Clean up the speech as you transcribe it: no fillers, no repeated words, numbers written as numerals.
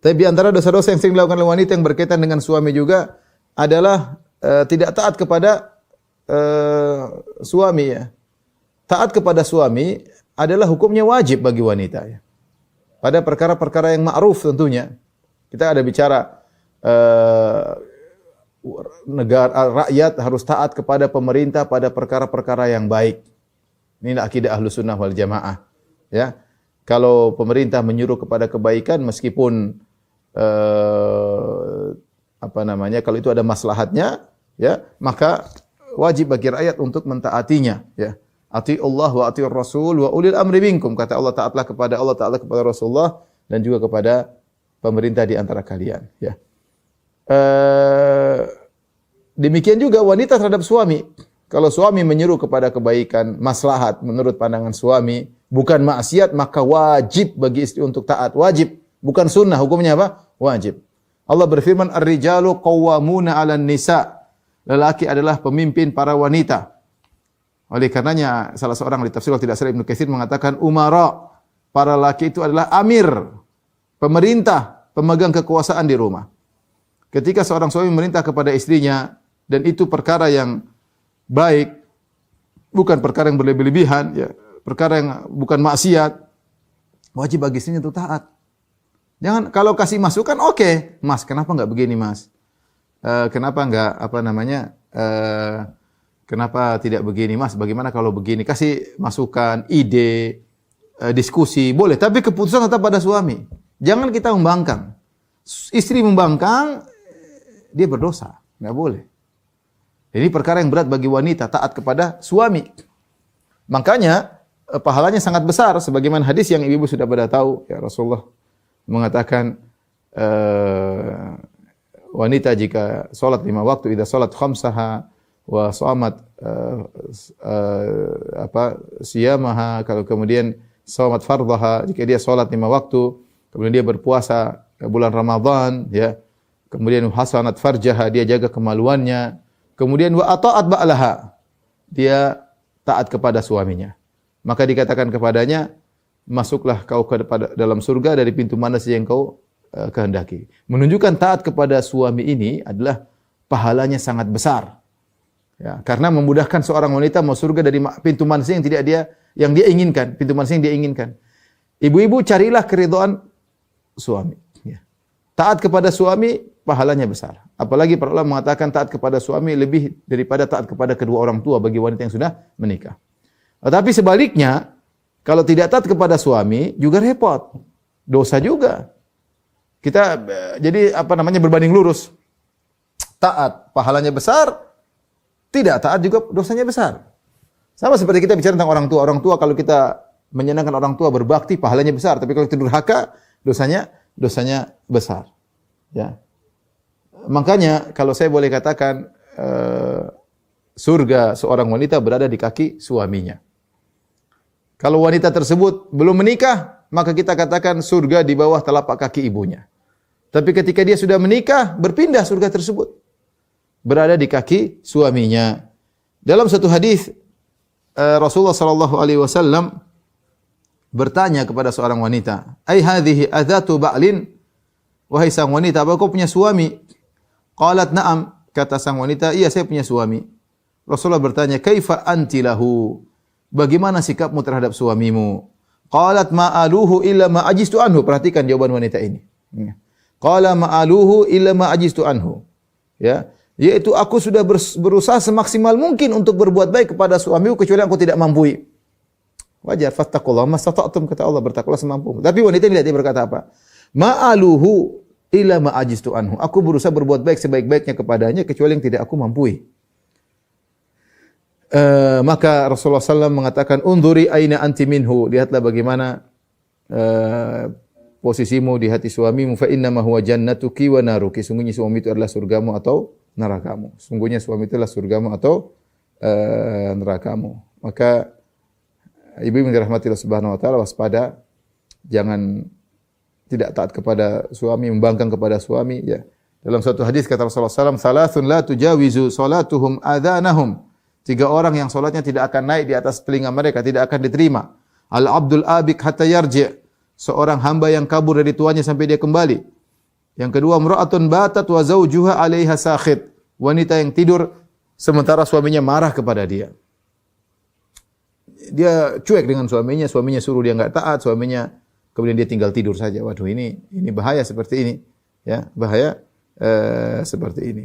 Tapi di antara dosa-dosa yang sering dilakukan oleh wanita yang berkaitan dengan suami juga adalah tidak taat kepada suami ya. Taat kepada suami adalah hukumnya wajib bagi wanita ya. Pada perkara-perkara yang ma'ruf tentunya. Kita ada bicara negara rakyat harus taat kepada pemerintah pada perkara-perkara yang baik. Ini akidah Ahlus Sunnah wal Jamaah. Ya. Kalau pemerintah menyuruh kepada kebaikan meskipun kalau itu ada maslahatnya, ya, maka wajib bagi rakyat untuk mentaatinya, ya. Atiullah wa atiur Rasul wa ulil amri minkum. Kata Allah, taatlah kepada Allah, taatlah kepada Rasulullah dan juga kepada pemerintah di antara kalian, ya. Demikian juga wanita terhadap suami. Kalau suami menyuruh kepada kebaikan, maslahat menurut pandangan suami, bukan maksiat, maka wajib bagi istri untuk taat, wajib. Bukan sunnah, hukumnya apa? Wajib. Allah berfirman, "Ar-rijalu qawwamuna 'alan nisa." Lelaki adalah pemimpin para wanita. Oleh karenanya salah seorang ahli tafsir tidak salah Ibnu Katsir mengatakan umara, para lelaki itu adalah amir, pemerintah, pemegang kekuasaan di rumah. Ketika seorang suami memerintah kepada istrinya dan itu perkara yang baik, bukan perkara yang berlebih-lebihan, ya, perkara yang bukan maksiat, wajib bagi istrinya untuk taat. Jangan kalau kasih masukan, oke, Mas, kenapa enggak begini, Mas? Kenapa enggak kenapa tidak begini, Mas? Bagaimana kalau begini? Kasih masukan, ide, diskusi, boleh, tapi keputusan tetap pada suami. Jangan kita membangkang. Istri membangkang, dia berdosa, enggak boleh. Ini perkara yang berat bagi wanita, taat kepada suami. Makanya pahalanya sangat besar sebagaimana hadis yang ibu-ibu sudah pada tahu, ya, Rasulullah mengatakan wanita jika salat 5 waktu, idza salat khamsaha wa shamat siyamaha, kalau kemudian shamat fardhaha, jika dia salat 5 waktu, kemudian dia berpuasa bulan Ramadan, ya, kemudian hasanat farjaha, dia jaga kemaluannya, kemudian wa ata'at ba'laha, dia taat kepada suaminya, maka dikatakan kepadanya, masuklah kau ke dalam surga dari pintu mana saja yang kau kehendaki. Menunjukkan taat kepada suami ini adalah pahalanya sangat besar. Ya, karena memudahkan seorang wanita mau surga dari pintu mana saja yang dia inginkan, pintu mana saja yang dia inginkan. Ibu-ibu carilah keridhaan suami, ya. Taat kepada suami pahalanya besar. Apalagi para ulama mengatakan taat kepada suami lebih daripada taat kepada kedua orang tua bagi wanita yang sudah menikah. Tetapi sebaliknya, kalau tidak taat kepada suami juga repot, dosa juga. Kita jadi berbanding lurus. Taat pahalanya besar, tidak taat juga dosanya besar. Sama seperti kita bicara tentang orang tua. Orang tua kalau kita menyenangkan orang tua, berbakti, pahalanya besar. Tapi kalau kita durhaka, dosanya besar. Ya. Makanya kalau saya boleh katakan surga seorang wanita berada di kaki suaminya. Kalau wanita tersebut belum menikah, maka kita katakan surga di bawah telapak kaki ibunya. Tapi ketika dia sudah menikah, berpindah surga tersebut. Berada di kaki suaminya. Dalam satu hadis Rasulullah sallallahu alaihi wasallam bertanya kepada seorang wanita, "Ai hadhihi adzatu ba'lin?" Wahai sang wanita, apa kau punya suami? Qalat na'am, kata sang wanita, iya saya punya suami. Rasulullah bertanya, "Kaifa anti lahu?" Bagaimana sikapmu terhadap suamimu? Qalat ma'aluhu illa ma ajistu anhu. Perhatikan jawaban wanita ini. Qala ma'aluhu illa ma ajistu anhu. Ya, yaitu aku sudah berusaha semaksimal mungkin untuk berbuat baik kepada suamiku kecuali aku tidak mampu. Wajar, fattaqullaha mastata'tum, kata Allah, bertakwalah semampu. Tapi wanita ini dia berkata apa? Ma'aluhu illa ma ajistu anhu. Aku berusaha berbuat baik sebaik-baiknya kepadanya kecuali yang tidak aku mampu. Maka Rasulullah SAW mengatakan, "Undhuri aina anti minhu." Lihatlah bagaimana posisimu di hati suamimu. Fa innama huwa jannatuki wa naruki. Sungguhnya suami itu adalah surgamu atau nerakamu. Sungguhnya suami itu adalah surgamu atau nerakamu. Maka ibu-ibu yang dirahmati Allah Subhanahu wa taala, waspada, jangan tidak taat kepada suami, membangkang kepada suami, ya. Dalam suatu hadis kata Rasulullah SAW, "Salasun la tujawizu salatuhum adhanahum." 3 orang yang salatnya tidak akan naik di atas telinga mereka, tidak akan diterima. Al-abdul abik hatta yarji', seorang hamba yang kabur dari tuannya sampai dia kembali. Yang kedua, imra'atun batat wa zawjuha 'alaiha sakhit. Wanita yang tidur sementara suaminya marah kepada dia. Dia cuek dengan suaminya, suaminya suruh dia enggak taat, suaminya kemudian dia tinggal tidur saja. Waduh, ini bahaya seperti ini. Ya, bahaya seperti ini.